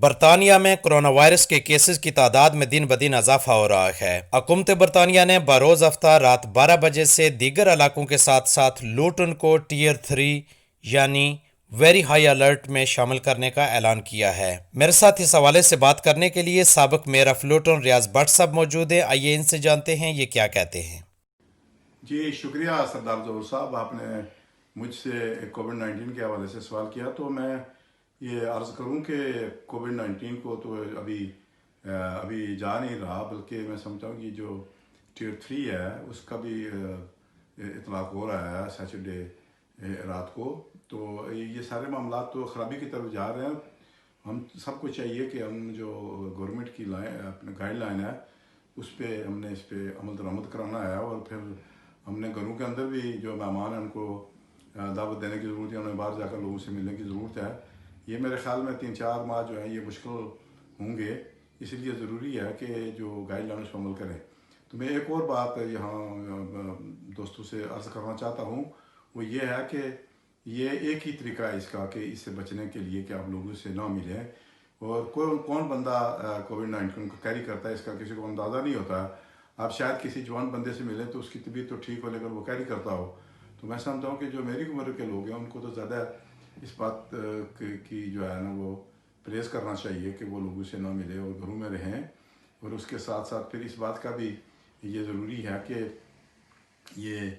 برطانیہ میں corona virus کے کیسز کی تعداد میں دن بدن اضافہ ہو رہا ہے۔ حکومت برطانیہ نے بروز ہفتہ رات 12 بجے سے دیگر علاقوں کے ساتھ ساتھ لوٹن کو ٹیئر 3 یعنی ویری ہائی الرٹ میں شامل کرنے کا اعلان کیا ہے۔ میرے ساتھ اس حوالے سے بات کرنے کے لیے سابق mayor of Luton Riaz Butt صاحب موجود ہیں۔ آئیے ان سے جانتے ہیں یہ کیا کہتے ہیں۔ جی شکریہ سردار ظہور صاحب، آپ نے مجھ سے کووڈ-19 کے حوالے سے سوال کیا تو میں یہ عرض کروں کہ کووڈ-19 کو تو ابھی جا نہیں رہا، بلکہ میں سمجھتا ہوں کہ جو ٹیئر 3 ہے اس کا بھی اطلاق ہو رہا ہے سیچرڈے رات کو۔ تو یہ سارے معاملات تو خرابی کی طرف جا رہے ہیں۔ ہم سب کو چاہیے کہ ہم جو گورنمنٹ کی اپنے گائیڈ لائن ہے اس پہ ہم نے اس پہ عمل درآمد کرانا ہے، اور پھر ہم نے گھروں کے اندر بھی جو مہمان ہیں ان کو دعوت دینے کی ضرورت ہے، انہیں باہر جا کر لوگوں سے ملنے کی ضرورت ہے۔ یہ میرے خیال میں 3-4 ماہ جو ہیں یہ مشکل ہوں گے، اس لیے ضروری ہے کہ جو گائیڈ لائنس پر عمل کریں۔ تو میں ایک اور بات یہاں دوستوں سے عرض کرنا چاہتا ہوں، وہ یہ ہے کہ یہ ایک ہی طریقہ ہے اس کا کہ اس سے بچنے کے لیے کہ آپ لوگوں سے نہ ملیں، اور کون بندہ کووڈ-19 کو کیری کرتا ہے اس کا کسی کو اندازہ نہیں ہوتا ہے۔ آپ شاید کسی جوان بندے سے ملیں تو اس کی طبیعت تو ٹھیک ہو لیکن وہ کیری کرتا ہو۔ تو میں سمجھتا ہوں کہ جو میری عمر کے لوگ ہیں ان کو تو زیادہ اس بات کی جو ہے نا وہ پرہیز کرنا چاہیے کہ وہ لوگوں سے نہ ملے اور گھروں میں رہیں، اور اس کے ساتھ ساتھ پھر اس بات کا بھی یہ ضروری ہے کہ یہ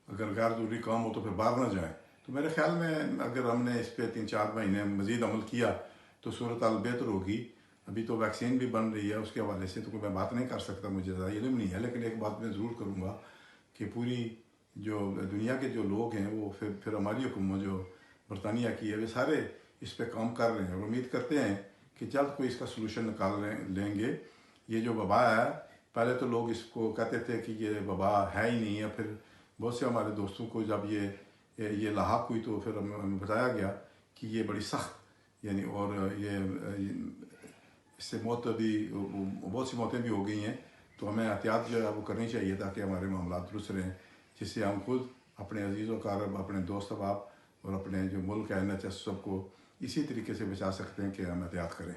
اگر غیر ضروری کام ہو تو پھر باہر نہ جائیں۔ تو میرے خیال میں اگر ہم نے اس پہ 3-4 مہینے مزید عمل کیا تو صورتحال بہتر ہوگی۔ ابھی تو ویکسین بھی بن رہی ہے، اس کے حوالے سے تو کوئی میں بات نہیں کر سکتا، مجھے زیادہ علم نہیں ہے، لیکن ایک بات میں ضرور کروں گا کہ پوری جو دنیا کے جو لوگ ہیں وہ پھر ہماری حکومت جو برطانیہ کی ہے وہ سارے اس پہ کام کر رہے ہیں، اور امید کرتے ہیں کہ جلد کوئی اس کا سلوشن نکال لیں گے۔ یہ جو وبا ہے، پہلے تو لوگ اس کو کہتے تھے کہ یہ وبا ہے ہی نہیں ہے، پھر بہت سے ہمارے دوستوں کو جب یہ لاحق ہوئی تو پھر ہمیں بتایا گیا کہ یہ بڑی سخت یعنی، اور یہ اس سے موت بھی بہت سی موتیں بھی ہو گئی ہیں۔ تو ہمیں احتیاط جو ہے وہ کرنی چاہیے تاکہ ہمارے معاملات درست رہیں، جس سے ہم خود اپنے عزیز و اقارب، اپنے دوست احباب اور اپنے جو ملک ہے NHS سب کو اسی طریقے سے بچا سکتے ہیں کہ ہم احتیاط کریں۔